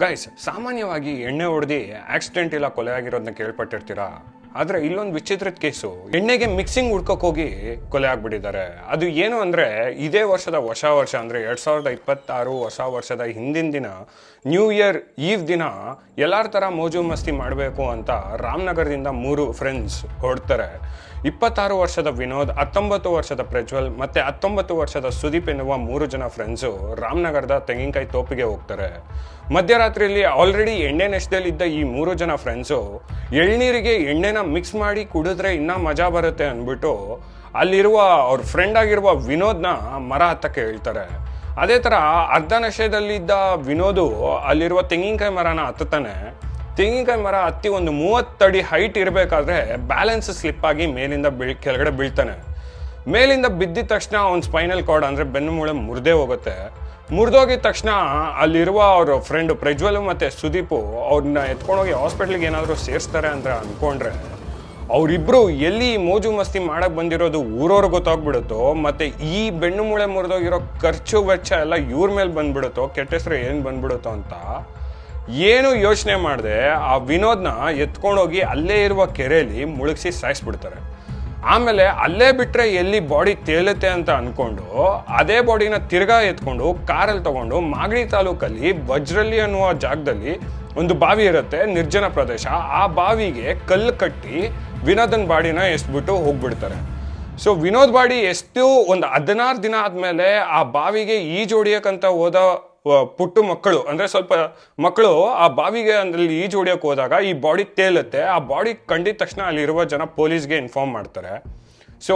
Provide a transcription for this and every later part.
Guys, ಸಾಮಾನ್ಯವಾಗಿ ಎಣ್ಣೆ ಹೊಡೆದು ಆಕ್ಸಿಡೆಂಟ್ ಇಲ್ಲ ಕೊಲೆ ಆಗಿರೋದನ್ನ ಕೇಳ್ಪಟ್ಟಿರ್ತೀರಾ. ಆದ್ರೆ ಇಲ್ಲೊಂದು ವಿಚಿತ್ರದ ಕೇಸು, ಎಣ್ಣೆಗೆ ಮಿಕ್ಸಿಂಗ್ ಹುಡ್ಕೋಕ್ ಹೋಗಿ ಕೊಲೆ ಆಗ್ಬಿಟ್ಟಿದ್ದಾರೆ. ಅದು ಏನು ಅಂದ್ರೆ, ಇದೇ ವರ್ಷದ ಹೊಸ ವರ್ಷ ಅಂದ್ರೆ 2026 ಹೊಸ ವರ್ಷದ ಹಿಂದಿನ ದಿನ, ನ್ಯೂ ಇಯರ್ ಈವ್ ದಿನ ಎಲ್ಲಾರ ತರ ಮೋಜು ಮಸ್ತಿ ಮಾಡಬೇಕು ಅಂತ ರಾಮನಗರದಿಂದ 3 ಫ್ರೆಂಡ್ಸ್ ಹೊರಡ್ತಾರೆ. 26 ವರ್ಷದ ವಿನೋದ್, 19 ವರ್ಷದ ಪ್ರಜ್ವಲ್ ಮತ್ತೆ 19 ವರ್ಷದ ಸುದೀಪ್ ಎನ್ನುವ 3 ಜನ ಫ್ರೆಂಡ್ಸು ರಾಮನಗರದ ತೆಂಗಿನಕಾಯಿ ತೋಪಿಗೆ ಹೋಗ್ತಾರೆ. ಮಧ್ಯರಾತ್ರಿಯಲ್ಲಿ ಆಲ್ರೆಡಿ ಎಣ್ಣೆ ನಶೆದಲ್ಲಿದ್ದ ಈ 3 ಜನ ಫ್ರೆಂಡ್ಸು ಎಳ್ನೀರಿಗೆ ಎಣ್ಣೆನ ಮಿಕ್ಸ್ ಮಾಡಿ ಕುಡಿದ್ರೆ ಇನ್ನೂ ಮಜಾ ಬರುತ್ತೆ ಅಂದ್ಬಿಟ್ಟು ಅಲ್ಲಿರುವ ಅವ್ರ ಫ್ರೆಂಡ್ ಆಗಿರುವ ವಿನೋದ್ನ ಮರ ಹತ್ತಕ್ಕೆ ಹೇಳ್ತಾರೆ. ಅದೇ ಥರ ಅರ್ಧ ನಶೆದಲ್ಲಿದ್ದ ವಿನೋದು ಅಲ್ಲಿರುವ ತೆಂಗಿನಕಾಯಿ ಮರನ ಹತ್ತುತ್ತಾನೆ. ತೆಂಗಿನಕಾಯಿ ಮರ ಹತ್ತಿ ಒಂದು 30 ಅಡಿ ಹೈಟ್ ಇರಬೇಕಾದ್ರೆ ಬ್ಯಾಲೆನ್ಸ್ ಸ್ಲಿಪ್ ಆಗಿ ಮೇಲಿಂದ ಕೆಳಗಡೆ ಬೀಳ್ತಾನೆ. ಮೇಲಿಂದ ಬಿದ್ದಿದ ತಕ್ಷಣ ಅವ್ನ ಸ್ಪೈನಲ್ ಕಾರ್ಡ್ ಅಂದರೆ ಬೆನ್ನು ಮೂಳೆ ಮುರಿದೇ ಹೋಗುತ್ತೆ. ಮುರಿದೋಗಿದ ತಕ್ಷಣ ಅಲ್ಲಿರುವ ಅವ್ರ ಫ್ರೆಂಡು ಪ್ರಜ್ವಲ್ ಮತ್ತು ಸುದೀಪು ಅವ್ರನ್ನ ಎತ್ಕೊಂಡೋಗಿ ಹಾಸ್ಪಿಟ್ಲಿಗೆ ಏನಾದರೂ ಸೇರಿಸ್ತಾರೆ ಅಂತ ಅಂದ್ಕೊಂಡ್ರೆ, ಅವರಿಬ್ಬರು ಎಲ್ಲಿ ಮೋಜು ಮಸ್ತಿ ಮಾಡಕ್ಕೆ ಬಂದಿರೋದು ಊರವ್ರಿಗೆ ಗೊತ್ತಾಗ್ಬಿಡುತ್ತೋ, ಮತ್ತು ಈ ಬೆನ್ನು ಮೂಳೆ ಮುರಿದೋಗಿರೋ ಖರ್ಚು ವೆಚ್ಚ ಎಲ್ಲ ಇವ್ರ ಮೇಲೆ ಬಂದ್ಬಿಡುತ್ತೋ, ಕೆಟ್ಟ ಹೆಸರು ಏನು ಬಂದ್ಬಿಡುತ್ತೋ ಅಂತ ಏನು ಯೋಚನೆ ಮಾಡದೆ ಆ ವಿನೋದ್ನ ಎತ್ಕೊಂಡೋಗಿ ಅಲ್ಲೇ ಇರುವ ಕೆರೆಯಲ್ಲಿ ಮುಳುಗಿಸಿ ಸಾಯಿಸ್ಬಿಡ್ತಾರೆ. ಆಮೇಲೆ ಅಲ್ಲೇ ಬಿಟ್ಟರೆ ಎಲ್ಲಿ ಬಾಡಿ ತೇಲುತ್ತೆ ಅಂತ ಅಂದ್ಕೊಂಡು ಅದೇ ಬಾಡಿನ ತಿರ್ಗಾ ಎತ್ಕೊಂಡು ಕಾರಲ್ಲಿ ತಗೊಂಡು ಮಾಗಡಿ ತಾಲೂಕಲ್ಲಿ ವಜ್ರಳ್ಳಿ ಅನ್ನುವ ಜಾಗದಲ್ಲಿ ಒಂದು ಬಾವಿ ಇರುತ್ತೆ, ನಿರ್ಜನ ಪ್ರದೇಶ. ಆ ಬಾವಿಗೆ ಕಲ್ಲು ಕಟ್ಟಿ ವಿನೋದನ್ ಬಾಡಿನ ಎಸ್ಬಿಟ್ಟು ಹೋಗ್ಬಿಡ್ತಾರೆ. ಸೊ ವಿನೋದ್ ಬಾಡಿ ಎಷ್ಟು ಒಂದು 16 ದಿನ ಆದಮೇಲೆ ಆ ಬಾವಿಗೆ ಈಜೊಡಿಯೋಕ್ಕಂತ ಹೋದ ಪುಟ್ಟು ಮಕ್ಕಳು, ಅಂದರೆ ಸ್ವಲ್ಪ ಮಕ್ಕಳು ಆ ಬಾವಿಗೆ ಅಲ್ಲಿ ಈಜು ಹೊಡಿಯೋಕೆ ಹೋದಾಗ ಈ ಬಾಡಿ ತೇಲುತ್ತೆ. ಆ ಬಾಡಿ ಕಂಡಿದ ತಕ್ಷಣ ಅಲ್ಲಿರುವ ಜನ ಪೊಲೀಸ್ಗೆ ಇನ್ಫಾರ್ಮ್ ಮಾಡ್ತಾರೆ. ಸೊ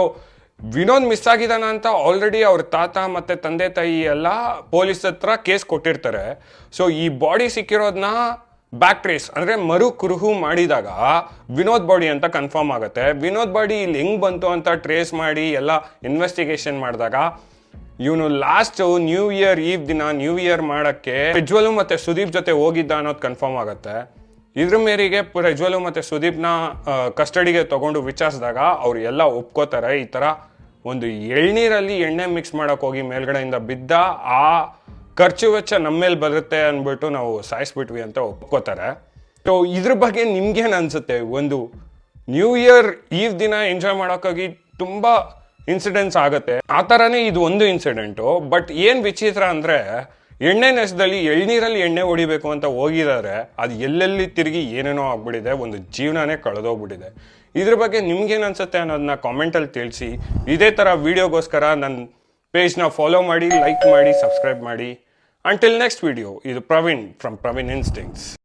ವಿನೋದ್ ಮಿಸ್ ಆಗಿದ್ದಾನ ಅಂತ ಆಲ್ರೆಡಿ ಅವ್ರ ತಾತ ಮತ್ತು ತಂದೆ ತಾಯಿ ಎಲ್ಲ ಪೊಲೀಸ್ ಹತ್ರ ಕೇಸ್ ಕೊಟ್ಟಿರ್ತಾರೆ. ಸೊ ಈ ಬಾಡಿ ಸಿಕ್ಕಿರೋದನ್ನ ಬ್ಯಾಕ್ ಟ್ರೇಸ್ ಅಂದರೆ ಮರು ಕುರುಹು ಮಾಡಿದಾಗ ವಿನೋದ್ ಬಾಡಿ ಅಂತ ಕನ್ಫರ್ಮ್ ಆಗುತ್ತೆ. ವಿನೋದ್ ಬಾಡಿ ಇಲ್ಲಿ ಹೆಂಗೆ ಬಂತು ಅಂತ ಟ್ರೇಸ್ ಮಾಡಿ ಎಲ್ಲ ಇನ್ವೆಸ್ಟಿಗೇಷನ್ ಮಾಡಿದಾಗ ಇವನು ಲಾಸ್ಟ್ ನ್ಯೂ ಇಯರ್ ಈವ್ ದಿನ ನ್ಯೂ ಇಯರ್ ಮಾಡೋಕ್ಕೆ ಪ್ರಜ್ವಲ್ ಮತ್ತು ಸುದೀಪ್ ಜೊತೆ ಹೋಗಿದ್ದ ಅನ್ನೋದು ಕನ್ಫರ್ಮ್ ಆಗುತ್ತೆ. ಇದ್ರ ಮೇರೆಗೆ ಪ್ರಜ್ವಲ್ ಮತ್ತು ಸುದೀಪ್ನ ಕಸ್ಟಡಿಗೆ ತಗೊಂಡು ವಿಚಾರಿಸಿದಾಗ ಅವ್ರು ಎಲ್ಲ ಒಪ್ಕೋತಾರೆ. ಈ ಥರ ಒಂದು ಎಳ್ನೀರಲ್ಲಿ ಎಣ್ಣೆ ಮಿಕ್ಸ್ ಮಾಡೋಕೆ ಹೋಗಿ ಮೇಲ್ಗಡೆಯಿಂದ ಬಿದ್ದ, ಆ ಖರ್ಚು ವೆಚ್ಚ ನಮ್ಮ ಮೇಲೆ ಬರುತ್ತೆ ಅಂದ್ಬಿಟ್ಟು ನಾವು ಸಾಯಿಸ್ಬಿಟ್ವಿ ಅಂತ ಒಪ್ಕೋತಾರೆ. ಸೊ ಇದ್ರ ಬಗ್ಗೆ ನಿಮ್ಗೇನು ಅನಿಸುತ್ತೆ? ಒಂದು ನ್ಯೂ ಇಯರ್ ಈವ್ ದಿನ ಎಂಜಾಯ್ ಮಾಡೋಕ್ಕಾಗಿ ತುಂಬ ಇನ್ಸಿಡೆಂಟ್ಸ್ ಆಗುತ್ತೆ. ಆ ಥರನೇ ಇದು ಒಂದು ಇನ್ಸಿಡೆಂಟು. ಬಟ್ ಏನು ವಿಚಿತ್ರ ಅಂದರೆ, ಎಣ್ಣೆ ನಶೆದಲ್ಲಿ ಎಳ್ನೀರಲ್ಲಿ ಎಣ್ಣೆ ಹೊಡಿಬೇಕು ಅಂತ ಹೋಗಿದ್ದಾರೆ, ಅದು ಎಲ್ಲೆಲ್ಲಿ ತಿರುಗಿ ಏನೇನೋ ಆಗ್ಬಿಟ್ಟಿದೆ, ಒಂದು ಜೀವನನೇ ಕಳೆದೋಗ್ಬಿಟ್ಟಿದೆ. ಇದ್ರ ಬಗ್ಗೆ ನಿಮ್ಗೇನು ಅನ್ಸುತ್ತೆ ಅನ್ನೋದನ್ನ ಕಾಮೆಂಟಲ್ಲಿ ತಿಳಿಸಿ. ಇದೇ ಥರ ವೀಡಿಯೋಗೋಸ್ಕರ ನನ್ನ ಪೇಜ್ನ ಫಾಲೋ ಮಾಡಿ, ಲೈಕ್ ಮಾಡಿ, ಸಬ್ಸ್ಕ್ರೈಬ್ ಮಾಡಿ. ಅಂಟಿಲ್ ನೆಕ್ಸ್ಟ್ ವಿಡಿಯೋ, ಇದು ಪ್ರವೀಣ್ ಫ್ರಮ್ ಪ್ರವೀಣ್ ಇನ್ಸ್ಟಿಂಕ್ಟ್ಸ್.